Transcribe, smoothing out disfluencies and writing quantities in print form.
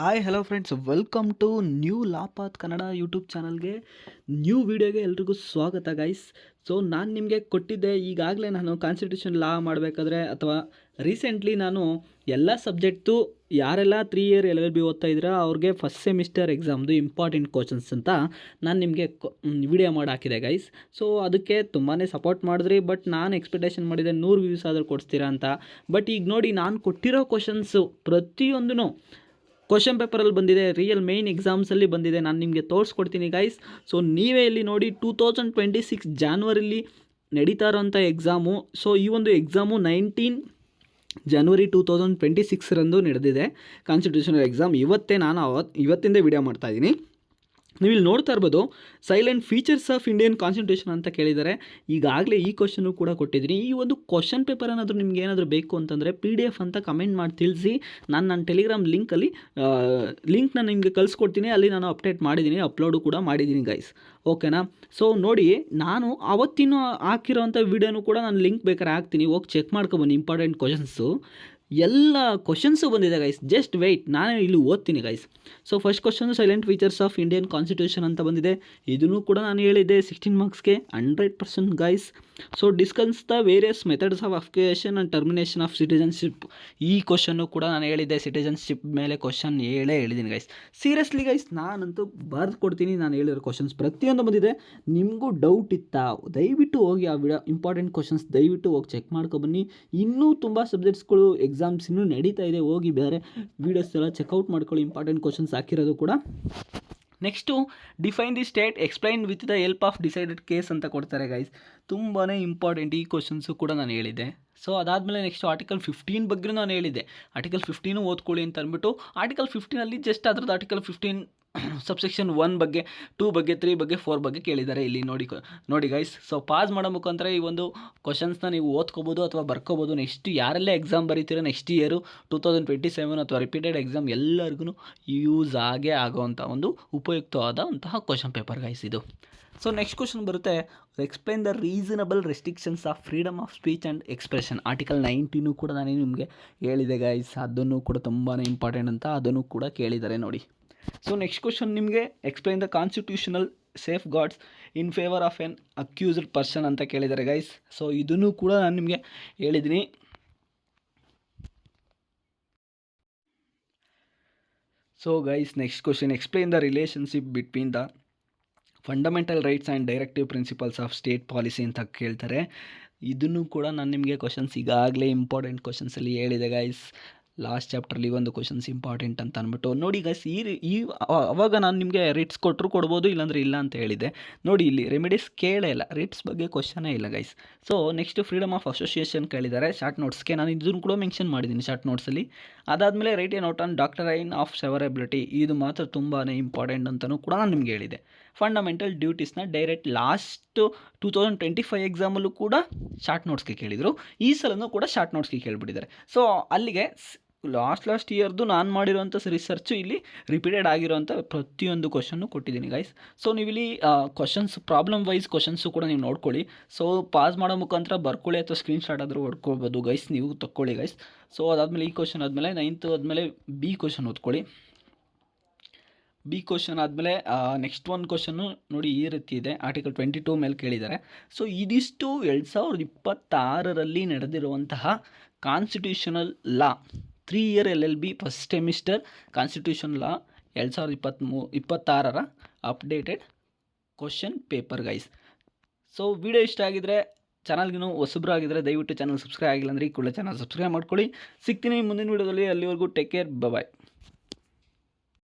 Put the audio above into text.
Hi hello friends, welcome to new law path Kannada YouTube ಚಾನಲ್ಗೆ new ವಿಡಿಯೋಗೆ ಎಲ್ರಿಗೂ ಸ್ವಾಗತ ಗೈಸ್. ಸೊ ನಾನು ನಿಮಗೆ ಕೊಟ್ಟಿದ್ದೆ, ಈಗಾಗಲೇ ನಾನು ಕಾನ್ಸ್ಟಿಟ್ಯೂಷನ್ ಲಾ ಮಾಡಬೇಕಾದ್ರೆ ಅಥವಾ ರೀಸೆಂಟ್ಲಿ ನಾನು ಎಲ್ಲ ಸಬ್ಜೆಕ್ಟು ಯಾರೆಲ್ಲ 3 ಇಯರ್ LLB ಓದ್ತಾ ಇದ್ದೀರಾ ಅವ್ರಿಗೆ ಫಸ್ಟ್ ಸೆಮಿಸ್ಟರ್ ಎಕ್ಸಾಮ್ದು ಇಂಪಾರ್ಟೆಂಟ್ ಕ್ವಶನ್ಸ್ ಅಂತ ನಾನು ನಿಮಗೆ ವಿಡಿಯೋ ಮಾಡಿ ಹಾಕಿದೆ ಗೈಸ್. ಸೊ ಅದಕ್ಕೆ ತುಂಬಾ ಸಪೋರ್ಟ್ ಮಾಡಿದ್ರಿ, ಬಟ್ ನಾನು ಎಕ್ಸ್ಪೆಕ್ಟೇಷನ್ ಮಾಡಿದೆ 100 ವ್ಯೂಸ್ ಆದರೂ ಕೊಡ್ತೀರಾ ಅಂತ. ಬಟ್ ಈಗ ನೋಡಿ, ನಾನು ಕೊಟ್ಟಿರೋ ಕ್ವಶನ್ಸು ಪ್ರತಿಯೊಂದೂ ಕ್ವಶನ್ ಪೇಪರಲ್ಲಿ ಬಂದಿದೆ, ರಿಯಲ್ ಮೇಯ್ನ್ ಎಕ್ಸಾಮ್ಸಲ್ಲಿ ಬಂದಿದೆ. ನಾನು ನಿಮಗೆ ತೋರಿಸ್ಕೊಡ್ತೀನಿ ಗೈಸ್. ಸೊ ನೀವೇ ಇಲ್ಲಿ ನೋಡಿ, 2026 ಜಾನ್ವರಿಲಿ ನಡೀತಾ ಇರೋಂಥ ಎಕ್ಸಾಮು. ಸೊ ಈ ಒಂದು ಎಕ್ಸಾಮು 19 ಜನವರಿ 2026 ನಡೆದಿದೆ ಕಾನ್ಸ್ಟಿಟ್ಯೂಷನಲ್ ಎಕ್ಸಾಮ್. ಇವತ್ತಿಂದ ವಿಡಿಯೋ ಮಾಡ್ತಾಯಿದ್ದೀನಿ. ನೀವು ಇಲ್ಲಿ ನೋಡ್ತಾ ಇರ್ಬೋದು, silent features of Indian constitution ಅಂತ ಕೇಳಿದ್ದಾರೆ. ಈಗಾಗಲೇ ಈ ಕ್ವಶನ್ನು ಕೂಡ ಕೊಟ್ಟಿದ್ದೀನಿ. ಈ ಒಂದು ಕ್ವಶನ್ ಪೇಪರ್ ಏನಾದರೂ ನಿಮ್ಗೆ ಏನಾದರೂ ಬೇಕು ಅಂತಂದರೆ PDF ಅಂತ ಕಮೆಂಟ್ ಮಾಡಿ ತಿಳಿಸಿ. ನನ್ನ ಟೆಲಿಗ್ರಾಮ್ ಲಿಂಕ್ನ ನಿಮಗೆ ಕಳಿಸ್ಕೊಡ್ತೀನಿ. ಅಲ್ಲಿ ನಾನು ಅಪ್ಡೇಟ್ ಮಾಡಿದ್ದೀನಿ, ಅಪ್ಲೋಡು ಕೂಡ ಮಾಡಿದ್ದೀನಿ ಗೈಸ್. ಓಕೆನಾ? ಸೊ ನೋಡಿ, ನಾನು ಅವತ್ತಿನ ಹಾಕಿರೋಂಥ ವೀಡಿಯೋನು ಕೂಡ ನಾನು ಲಿಂಕ್ ಬೇಕಾದ್ರೆ ಹಾಕ್ತೀನಿ, ಹೋಗಿ ಚೆಕ್ ಮಾಡ್ಕೊಬನ್ನಿ. ಇಂಪಾರ್ಟೆಂಟ್ ಕ್ವಶನ್ಸು ಎಲ್ಲ ಕ್ವಶನ್ಸು ಬಂದಿದೆ ಗೈಸ್. ಜಸ್ಟ್ ವೆಯ್ಟ್, ನಾನೇ ಇಲ್ಲಿ ಓದ್ತೀನಿ guys. So first question, silent features of Indian constitution ಅಂತ ಬಂದಿದೆ. ಇದನ್ನು ಕೂಡ ನಾನು ಹೇಳಿದ್ದೆ 16 ಮಾರ್ಕ್ಸ್ಗೆ 100% guys. So discuss the various methods of application and termination of citizenship. ಈ ಕ್ವಶನ್ನು ಕೂಡ ನಾನು ಹೇಳಿದ್ದೆ, ಸಿಟಿಜನ್ಶಿಪ್ ಮೇಲೆ ಕ್ವಶನ್ ಹೇಳಿದ್ದೀನಿ ಗೈಸ್. ಸೀರಿಯಸ್ಲಿ ಗೈಸ್, ನಾನಂತೂ ಬರೆದು ಕೊಡ್ತೀನಿ. ನಾನು ಹೇಳಿರೋ ಕ್ವಶನ್ಸ್ ಪ್ರತಿಯೊಂದು ಬಂದಿದೆ. ನಿಮಗೂ ಡೌಟ್ ಇತ್ತಾ, ದಯವಿಟ್ಟು ಹೋಗಿ ಆ ವಿಡಿಯೋ ಇಂಪಾರ್ಟೆಂಟ್ ಕ್ವಶನ್ಸ್ ದಯವಿಟ್ಟು ಹೋಗಿ ಚೆಕ್ ಮಾಡ್ಕೊಬನ್ನಿ. ಇನ್ನೂ ತುಂಬ ಸಬ್ಜೆಕ್ಟ್ಸ್ಗಳು ಎಕ್ಸಾಮ್ಸ್ ಇನ್ನೂ ನಡೀತಾ ಇದೆ, ಹೋಗಿ ಬೇರೆ ವೀಡಿಯೋಸ್ ಎಲ್ಲ ಚೆಕ್ಔಟ್ ಮಾಡ್ಕೊಳ್ಳಿ. ಇಂಪಾರ್ಟೆಂಟ್ ಕ್ವಶನ್ಸ್ ಹಾಕಿರೋದು ಕೂಡ. Next, define the state explain with the help of decided case ಅಂತ ಕೊಡ್ತಾರೆ ಗೈಸ್. ತುಂಬಾ ಇಂಪಾರ್ಟೆಂಟ್ ಈ ಕ್ವಶನ್ಸು ಕೂಡ ನಾನು ಹೇಳಿದ್ದೆ. ಸೊ ಅದಾದಮೇಲೆ ನೆಕ್ಸ್ಟು ಆರ್ಟಿಕಲ್ 15 ಬಗ್ಗೆ ನಾನು ಹೇಳಿದ್ದೆ. ಆರ್ಟಿಕಲ್ 15 ಓದ್ಕೊಳ್ಳಿ ಅಂತ ಅಂದ್ಬಿಟ್ಟು, ಆರ್ಟಿಕಲ್ 15 ಜಸ್ಟ್ ಅದ್ರದ್ದು ಆರ್ಟಿಕಲ್ 15 ಸಬ್ಸೆಕ್ಷನ್ 1 ಬಗ್ಗೆ, 2 ಬಗ್ಗೆ, 3 ಬಗ್ಗೆ, 4 ಬಗ್ಗೆ ಕೇಳಿದ್ದಾರೆ. ಇಲ್ಲಿ ನೋಡಿ ಗೈಸ್. ಸೊ ಪಾಸ್ ಮಾಡೋ ಮುಖಾಂತರ ಈ ಒಂದು ಕ್ವಶನ್ಸ್ನ ನೀವು ಓದ್ಕೋಬೋದು ಅಥವಾ ಬರ್ಕೋಬೋದು. ನೆಕ್ಸ್ಟ್ ಯಾರೆಲ್ಲ ಎಕ್ಸಾಮ್ ಬರೀತೀರೋ ನೆಕ್ಸ್ಟ್ ಇಯರು 2027 ಅಥವಾ ರಿಪೀಟೆಡ್ ಎಕ್ಸಾಮ್ ಎಲ್ಲರಿಗೂ ಯೂಸ್ ಆಗೋವಂಥ ಒಂದು ಉಪಯುಕ್ತವಾದಂತಹ ಕ್ವಶನ್ ಪೇಪರ್ ಗೈಸ್ ಇದು. ಸೊ ನೆಕ್ಸ್ಟ್ ಕ್ವಶನ್ ಬರುತ್ತೆ, explain the reasonable restrictions of freedom of speech and expression. Article 19 ಕೂಡ ನಾನು ನಿಮಗೆ ಹೇಳಿದೆ ಗೈಸ್. ಅದನ್ನು ಕೂಡ ತುಂಬಾ ಇಂಪಾರ್ಟೆಂಟ್ ಅಂತ, ಅದನ್ನು ಕೂಡ ಕೇಳಿದ್ದಾರೆ ನೋಡಿ. ಸೊ ನೆಕ್ಸ್ಟ್ ಕ್ವಶನ್ ನಿಮಗೆ, explain the constitutional safe guards in favour of N accused person ಅಂತ ಕೇಳಿದ್ದಾರೆ ಗೈಸ್. ಸೊ ಇದನ್ನು ಕೂಡ ನಾನು ನಿಮಗೆ ಹೇಳಿದ್ದೀನಿ. So guys, next question, explain the relationship between the fundamental rights and directive principles of state policy ಅಂತ ಕೇಳ್ತಾರೆ. ಇದನ್ನು ಕೂಡ ನಾನು ನಿಮಗೆ ಕ್ವಶನ್ಸ್ ಈಗಾಗಲೇ ಇಂಪಾರ್ಟೆಂಟ್ ಕ್ವಶನ್ಸಲ್ಲಿ ಹೇಳಿದೆ ಗೈಸ್. ಲಾಸ್ಟ್ ಚಾಪ್ಟ್ರಲ್ಲಿ ಒಂದು ಕ್ವಶನ್ಸ್ ಇಂಪಾರ್ಟೆಂಟ್ ಅಂತ ಅಂದ್ಬಿಟ್ಟು ನೋಡಿ ಗೈಸ್. ಅವಾಗ ನಾನು ನಿಮಗೆ ರಿಟ್ಸ್ ಕೊಡ್ಬೋದು, ಇಲ್ಲಾಂದರೆ ಇಲ್ಲ ಅಂತ ಹೇಳಿದೆ. ನೋಡಿ, ಇಲ್ಲಿ ರೆಮಿಡೀಸ್ ಕೇಳೇ ಇಲ್ಲ, ರಿಟ್ಸ್ ಬಗ್ಗೆ ಕ್ವಶನೇ ಇಲ್ಲ guys. So next, freedom of association ಕೇಳಿದ್ದಾರೆ ಶಾರ್ಟ್ ನೋಟ್ಸ್ಗೆ. ನಾನು ಇದನ್ನು ಕೂಡ ಮೆನ್ಷನ್ ಮಾಡಿದ್ದೀನಿ ಶಾರ್ಟ್ ನೋಟ್ಸಲ್ಲಿ. ಅದಾದಮೇಲೆ write a note on doctrine of severability. ಇದು ಮಾತ್ರ ತುಂಬಾ ಇಂಪಾರ್ಟೆಂಟ್ ಅಂತಲೂ ಕೂಡ ನಾನು ನಿಮಗೆ ಹೇಳಿದೆ. ಫಂಡಮೆಂಟಲ್ ಡ್ಯೂಟೀಸ್ನ ಡೈರೆಕ್ಟ್ ಲಾಸ್ಟ್ 2025 ಎಕ್ಸಾಮಲ್ಲೂ ಕೂಡ ಶಾರ್ಟ್ ನೋಟ್ಸ್ಗೆ ಕೇಳಿದರು. ಈ ಸಲನೂ ಕೂಡ ಶಾರ್ಟ್ ನೋಟ್ಸ್ಗೆ ಕೇಳಿಬಿಟ್ಟಿದ್ದಾರೆ. ಸೊ ಅಲ್ಲಿಗೆ ಲಾಸ್ಟ್ ಇಯರ್ದು ನಾನು ಮಾಡಿರೋಂಥ ರಿಸರ್ಚು ಇಲ್ಲಿ ರಿಪೀಟೆಡ್ ಆಗಿರೋಂಥ ಪ್ರತಿಯೊಂದು ಕ್ವಶನ್ನು ಕೊಟ್ಟಿದ್ದೀನಿ ಗೈಸ್. ಸೊ ನೀವಿಲ್ಲಿ ಕ್ವಶನ್ಸ್ ಪ್ರಾಬ್ಲಮ್ ವೈಸ್ ಕ್ವಶನ್ಸು ಕೂಡ ನೀವು ನೋಡ್ಕೊಳ್ಳಿ. ಸೊ ಪಾಸ್ ಮಾಡೋ ಮುಖಾಂತರ ಬರ್ಕೊಳ್ಳಿ ಅಥವಾ ಸ್ಕ್ರೀನ್ಶಾಟ್ ಆದರೂ ಹೊಡ್ಕೊಳ್ಬೋದು ಗೈಸ್, ನೀವು ತಗೊಳ್ಳಿ ಗೈಸ್. ಸೊ ಅದಾದಮೇಲೆ ಈ ಕ್ವಶನ್ ಆದಮೇಲೆ 9th ಆದಮೇಲೆ ಬಿ ಕ್ವಶನ್ ಓದ್ಕೊಳ್ಳಿ. ಬಿ ಕ್ವಶನ್ ಆದಮೇಲೆ ನೆಕ್ಸ್ಟ್ ಒಂದು ಕ್ವಶನ್ನು ನೋಡಿ ಈ ರೀತಿ ಇದೆ. ಆರ್ಟಿಕಲ್ 22 ಮೇಲೆ ಕೇಳಿದ್ದಾರೆ. ಸೊ ಇದಿಷ್ಟು 2026 ನಡೆದಿರುವಂತಹ constitutional law 3 year LLB first semester constitution law 2026 updated question paper guys. So video ಇಷ್ಟ ಆಗಿದ್ರೆ, ಚಾನಲ್ಗಿನ್ನೂ ಹೊಸಬ್ರು ಆಗಿದ್ದರೆ ದಯವಿಟ್ಟು ಚಾನಲ್ ಸಬ್ಸ್ಕ್ರೈಬ್ ಆಗಿಲ್ಲ ಅಂದರೆ ಈ ಕೂಡಲೇ ಚಾನಲ್ ಸಬ್ಸ್ಕ್ರೈಬ್ ಮಾಡ್ಕೊಳ್ಳಿ. ಸಿಗ್ತೀನಿ ಮುಂದಿನ ವೀಡಿಯೋದಲ್ಲಿ. ಅಲ್ಲಿವರೆಗೂ ಟೇಕ್ ಕೇರ್, ಬಾಯ್.